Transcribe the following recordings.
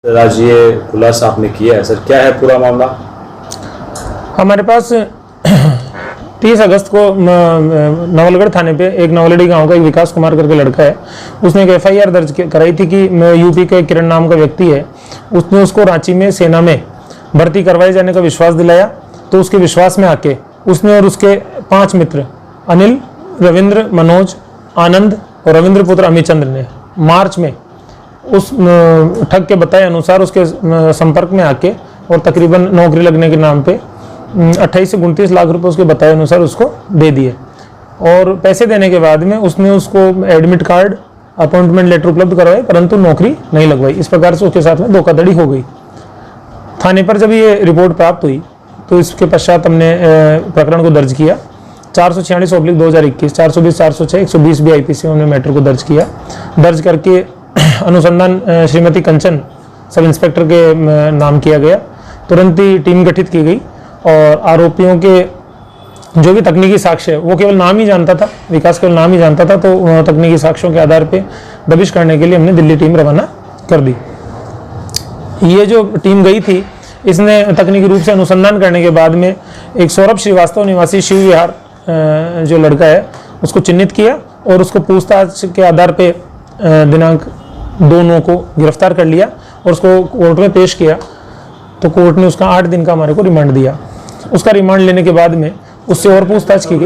आज ये खुलासा आपने किया है सर, क्या है पूरा मामला? हमारे पास 30 अगस्त को नवलगढ़ थाने पे एक नवलड़ी गांव का एक विकास कुमार करके लड़का है, उसने एक FIR दर्ज कराई थी कि यूपी का किरण नाम का व्यक्ति है, उसने उसको रांची में सेना में भर्ती करवाए जाने का विश्वास दिलाया। तो उसके विश्वास में आके उसने और उसके 5 मित्र अनिल, रविंद्र, मनोज, आनंद और रविंद्र पुत्र अमित चंद्र ने मार्च में उस ठग के बताए अनुसार उसके संपर्क में आके और तकरीबन नौकरी लगने के नाम पे 28 से 29 लाख रुपए उसके बताए अनुसार उसको दे दिए। और पैसे देने के बाद में उसने उसको एडमिट कार्ड, अपॉइंटमेंट लेटर उपलब्ध करवाए, परंतु नौकरी नहीं लगवाई। इस प्रकार से उसके साथ में धोखाधड़ी हो गई। थाने पर जब ये रिपोर्ट प्राप्त हुई तो इसके पश्चात हमने प्रकरण को दर्ज किया। 446/2021, 420, 406, 120 भी IPC हमने मैटर को दर्ज किया। दर्ज करके अनुसंधान श्रीमती कंचन सब इंस्पेक्टर के नाम किया गया। तुरंत ही टीम गठित की गई और आरोपियों के जो भी तकनीकी साक्ष्य है वो केवल नाम ही जानता था, विकास केवल नाम ही जानता था, तो तकनीकी साक्ष्यों के आधार पे दबिश करने के लिए हमने दिल्ली टीम रवाना कर दी। ये जो टीम गई थी इसने तकनीकी रूप से अनुसंधान करने के बाद में एक सौरभ श्रीवास्तव निवासी शिव विहार जो लड़का है उसको चिन्हित किया और उसको पूछताछ के आधार पे दिनांक 2/9 को गिरफ्तार कर लिया और उसको कोर्ट में पेश किया। तो कोर्ट ने उसका 8 दिन का हमारे को रिमांड दिया। उसका रिमांड लेने के बाद में उससे और पूछताछ की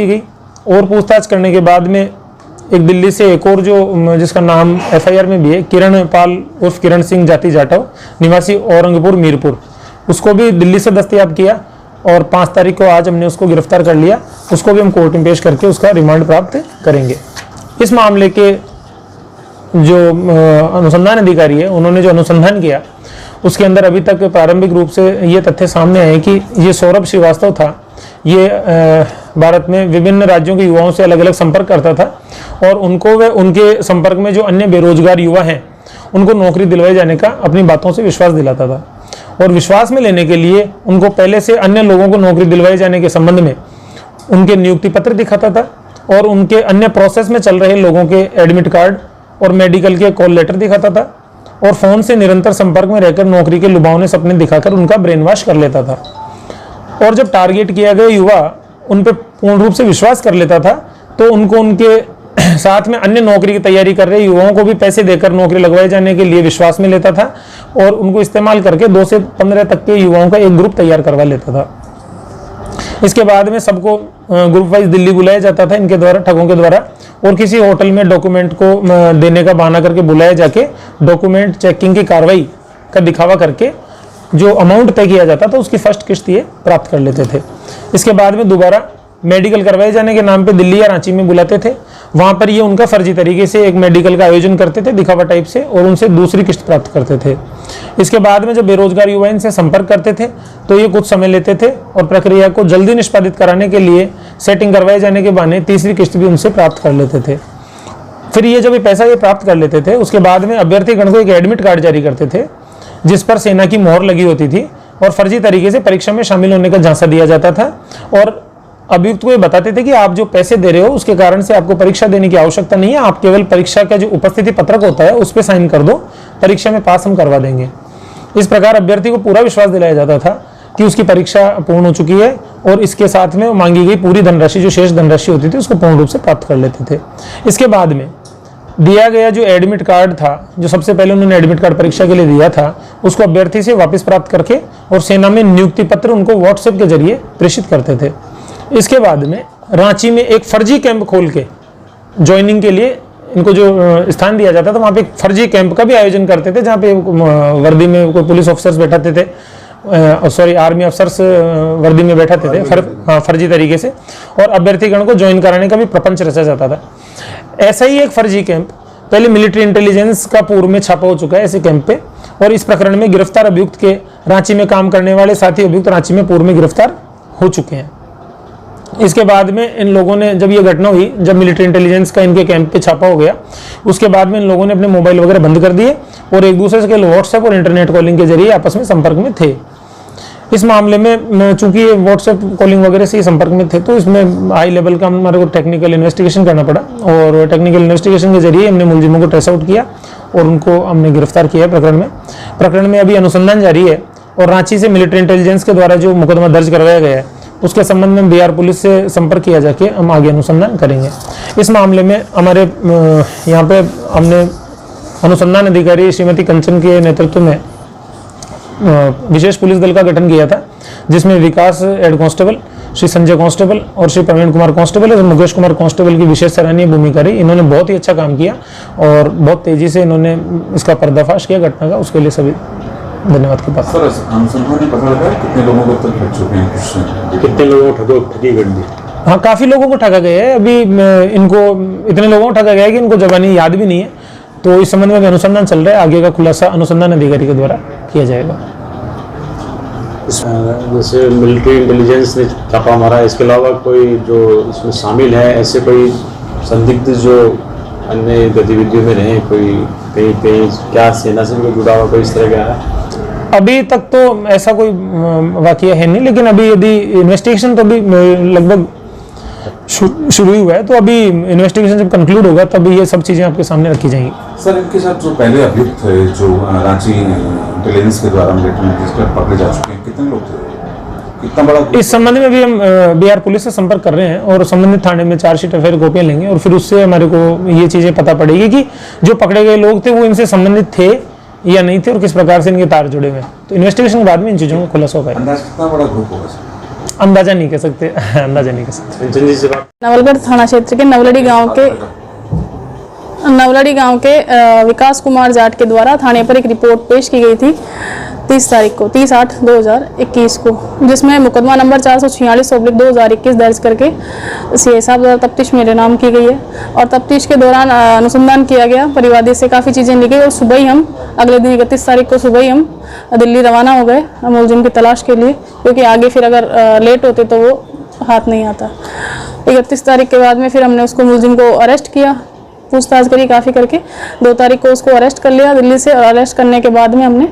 गई और पूछताछ करने के बाद में एक दिल्ली से एक और जो जिसका नाम FIR में भी है, किरण पाल उर्फ किरण सिंह जाति जाटव निवासी औरंगपुर मीरपुर, उसको भी दिल्ली से दस्तयाब किया और 5 तारीख को आज हमने उसको गिरफ्तार कर लिया। उसको भी हम कोर्ट में पेश करके उसका रिमांड प्राप्त करेंगे। इस मामले के जो अनुसंधान अधिकारी है उन्होंने जो अनुसंधान किया उसके अंदर अभी तक प्रारंभिक रूप से ये तथ्य सामने आए कि ये सौरभ श्रीवास्तव था, ये भारत में विभिन्न राज्यों के युवाओं से अलग अलग संपर्क करता था और उनको व उनके संपर्क में जो अन्य बेरोजगार युवा हैं उनको नौकरी दिलवाए जाने का अपनी बातों से विश्वास दिलाता था। और विश्वास में लेने के लिए उनको पहले से अन्य लोगों को नौकरी दिलवाए जाने के संबंध में उनके नियुक्ति पत्र दिखाता था और उनके अन्य प्रोसेस में चल रहे लोगों के एडमिट कार्ड और मेडिकल के कॉल लेटर दिखाता था और फोन से निरंतर संपर्क में रहकर नौकरी के लुभावने सपने दिखाकर उनका ब्रेन वॉश कर लेता था। और जब टारगेट किया गया युवा उन पर पूर्ण रूप से विश्वास कर लेता था तो उनको उनके साथ में अन्य नौकरी की तैयारी कर रहे युवाओं को भी पैसे देकर नौकरी लगवाए जाने के लिए विश्वास में लेता था और उनको इस्तेमाल करके 2 से 15 तक के युवाओं का एक ग्रुप तैयार करवा लेता था। इसके बाद में सबको ग्रुप वाइज दिल्ली बुलाया जाता था इनके द्वारा, ठगों के द्वारा, और किसी होटल में डॉक्यूमेंट को देने का बहाना करके बुलाया जाके डॉक्यूमेंट चेकिंग की कार्रवाई का दिखावा करके जो अमाउंट तय किया जाता था उसकी फर्स्ट किस्त ये प्राप्त कर लेते थे। इसके बाद में दोबारा मेडिकल करवाए जाने के नाम पे दिल्ली या रांची में बुलाते थे, वहां पर ये उनका फर्जी तरीके से एक मेडिकल का आयोजन करते थे दिखावा टाइप से और उनसे दूसरी किस्त प्राप्त करते थे। इसके बाद में जब बेरोजगार युवा इनसे संपर्क करते थे तो ये कुछ समय लेते थे और प्रक्रिया को जल्दी निष्पादित कराने के लिए सेटिंग करवाए जाने के बहाने तीसरी किस्त भी उनसे प्राप्त कर लेते थे। फिर ये जब ये पैसा ये प्राप्त कर लेते थे उसके बाद में अभ्यर्थी गण को एक एडमिट कार्ड जारी करते थे जिस पर सेना की मोहर लगी होती थी और फर्जी तरीके से परीक्षा में शामिल होने का झांसा दिया जाता था और अभियुक्त को ये बताते थे कि आप जो पैसे दे रहे हो उसके कारण से आपको परीक्षा देने की आवश्यकता नहीं है, आप केवल परीक्षा का जो उपस्थिति पत्रक होता है उस पर साइन कर दो, परीक्षा में पास हम करवा देंगे। इस प्रकार अभ्यर्थी को पूरा विश्वास दिलाया जाता था कि उसकी परीक्षा पूर्ण हो चुकी है और इसके साथ में मांगी गई पूरी धनराशि जो शेष धनराशि होती थी उसको पूर्ण रूप से प्राप्त कर लेते थे। इसके बाद में दिया गया जो एडमिट कार्ड था, जो सबसे पहले उन्होंने एडमिट कार्ड परीक्षा के लिए दिया था, उसको अभ्यर्थी से वापस प्राप्त करके और सेना में नियुक्ति पत्र उनको व्हाट्सएप के जरिए प्रेषित करते थे। इसके बाद में रांची में एक फर्जी कैंप खोल के ज्वाइनिंग के लिए इनको जो स्थान दिया जाता था वहाँ पे एक फर्जी कैंप का भी आयोजन करते थे जहाँ पे वर्दी में कोई पुलिस ऑफिसर्स बैठाते थे, आर्मी अफसर्स वर्दी में बैठाते थे फर्जी तरीके से, और अभ्यर्थीगण को ज्वाइन कराने का भी प्रपंच रचा जाता था। ऐसा ही एक फर्जी कैंप पहले मिलिट्री इंटेलिजेंस का पूर्व में छापा हो चुका है ऐसे कैंप पे, और इस प्रकरण में गिरफ्तार अभियुक्त के रांची में काम करने वाले साथी अभियुक्त रांची में पूर्व में गिरफ्तार हो चुके हैं। इसके बाद में इन लोगों ने, जब ये घटना हुई, जब मिलिट्री इंटेलिजेंस का इनके कैंप पे छापा हो गया, उसके बाद में इन लोगों ने अपने मोबाइल वगैरह बंद कर दिए और एक दूसरे से व्हाट्सएप और इंटरनेट कॉलिंग के जरिए आपस में संपर्क में थे। इस मामले में चूंकि ये व्हाट्सएप कॉलिंग वगैरह से संपर्क में थे तो इसमें हाई लेवल का हमारे को टेक्निकल इन्वेस्टिगेशन करना पड़ा और टेक्निकल इन्वेस्टिगेशन के जरिए हमने मुलजिमों को ट्रेस आउट किया और उनको हमने गिरफ्तार किया है प्रकरण में अभी अनुसंधान जारी है और रांची से मिलिट्री इंटेलिजेंस के द्वारा जो मुकदमा दर्ज करवाया गया है उसके संबंध में बिहार पुलिस से संपर्क किया जाके हम आगे अनुसंधान करेंगे। इस मामले में हमारे यहाँ पे हमने अनुसंधान अधिकारी श्रीमती कंचन के नेतृत्व में विशेष पुलिस दल का गठन किया था, जिसमें Vikas head constable, Shri Sanjay constable और श्री प्रवीण कुमार कांस्टेबल और मुकेश कुमार कांस्टेबल की विशेष सराहनीय भूमिका रही। इन्होंने बहुत ही अच्छा काम किया और बहुत तेजी से इन्होंने इसका पर्दाफाश किया घटना का, उसके लिए सभी धन्यवाद के पास। सर, अनुसंधान में पता लगा कितने लोगों को तक ठग चुके हैं, कुछ कितने लोगों को ठगी कर दी? हाँ, काफ़ी लोगों को ठगा गया है। अभी इनको इतने लोगों को ठगा गया है कि इनको जबानी याद भी नहीं है, तो इस संबंध में अनुसंधान चल रहा है। आगे का खुलासा अनुसंधान अधिकारी के द्वारा किया जाएगा। जैसे मिलिट्री इंटेलिजेंस ने छापा मारा, इसके अलावा कोई जो इसमें शामिल है, ऐसे कोई संदिग्ध जो अन्य गतिविधियों में रहे, कोई कहीं कहीं क्या सेना से भी जुड़ा हुआ कोई इस तरह का है? अभी तक तो ऐसा कोई वाकया है नहीं, लेकिन अभी यदि इन्वेस्टिगेशन तो अभी लगभग शुरू ही हुआ है, तो अभी इन्वेस्टिगेशन जब कंक्लूड होगा तब ये सब चीज़ें आपके सामने रखी जाएंगी। सर, इनके साथ जो पहले अभियुक्त थे, जो रांची इंटेलिजेंस के द्वारा पकड़े जा चुके हैं, कितने लोग थे, कितना बड़ा? इस संबंध में भी हम बिहार पुलिस से संपर्क कर रहे हैं और संबंधित थाने में चार्जशीट एफआईआर कॉपियां लेंगे और फिर उससे हमारे को ये चीज़ें पता पड़ेगी कि जो पकड़े गए लोग थे वो इनसे संबंधित थे या नहीं थे और किस प्रकार से इनके तार जुड़े हुए हैं। तो इन्वेस्टिगेशन के बाद में इन चीज़ों का खुलासा होगा। अंदाज कितना बड़ा ग्रुप होगा सर? अंदाजा नहीं कह सकते अंदाजा नहीं कह सकते। नवलगढ़ थाना क्षेत्र के नवलड़ी गांव के विकास कुमार जाट के द्वारा थाने पर एक रिपोर्ट पेश की गई थी 30 तारीख को, 30/8/2021 को, जिसमें मुकदमा नंबर 446/2021 दर्ज करके सीआई साहब द्वारा तफ्तीश मेरे नाम की गई है और तफ्तीश के दौरान अनुसंधान किया गया, परिवादी से काफ़ी चीज़ें निकली और सुबह ही हम अगले दिन 31 तारीख को सुबह ही हम दिल्ली रवाना हो गए मुलजिम की तलाश के लिए, क्योंकि आगे फिर अगर लेट होते तो वो हाथ नहीं आता। 31 तारीख के बाद में फिर हमने उसको मुलजिम को अरेस्ट किया, पूछताछ करी काफ़ी करके। 2 तारीख को उसको अरेस्ट कर लिया दिल्ली से और अरेस्ट करने के बाद में हमने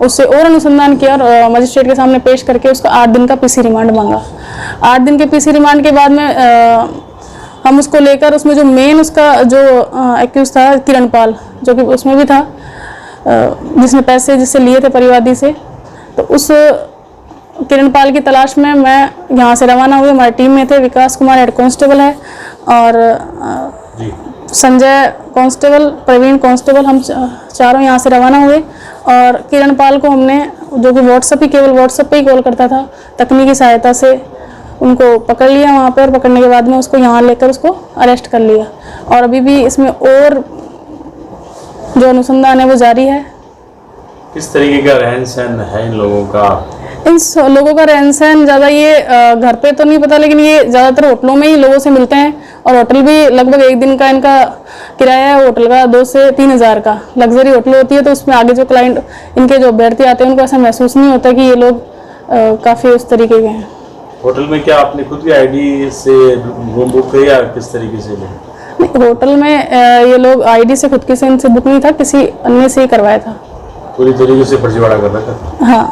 उससे और अनुसंधान किया और मजिस्ट्रेट के सामने पेश करके उसका 8 दिन का पीसी रिमांड मांगा। 8 दिन के पीसी रिमांड के बाद में हम उसको लेकर उसमें जो मेन उसका जो एक्यूज था किरण पाल, जो कि उसमें भी था जिसने पैसे जिससे लिए थे परिवादी से, तो उस किरण पाल की तलाश में मैं यहाँ से रवाना हुई। हमारी टीम में थे विकास कुमार हेड कांस्टेबल है और संजय कांस्टेबल, प्रवीण कांस्टेबल, हम चारों यहाँ से रवाना हुए और किरण पाल को हमने, जो कि केवल व्हाट्सएप पे ही कॉल करता था, तकनीकी सहायता से उनको पकड़ लिया वहाँ पर। पकड़ने के बाद में उसको यहाँ लेकर उसको अरेस्ट कर लिया और अभी भी इसमें और जो अनुसंधान है वो जारी है। किस तरीके का रहन सहन है इन लोगों का? इन लोगों का रहन सहन ज़्यादा ये घर पे तो नहीं पता, लेकिन ये ज़्यादातर होटलों में ही लोगों से मिलते हैं और होटल भी लगभग एक दिन का इनका किराया है होटल का 2 से 3 हज़ार का। लग्जरी होटल होती है तो उसमें आगे जो क्लाइंट इनके जो अभ्यर्थी आते हैं उनको ऐसा महसूस नहीं होता कि ये लोग काफ़ी उस तरीके के हैं। होटल में क्या आपने खुद की आईडी से रूम बुक किया या किस तरीके से? नहीं, होटल में ये लोग आईडी से खुद की से इनसे बुक नहीं था, किसी अन्य से ही करवाया था। पूरी तरीके से फर्जीवाड़ा कर रहा था। हाँ।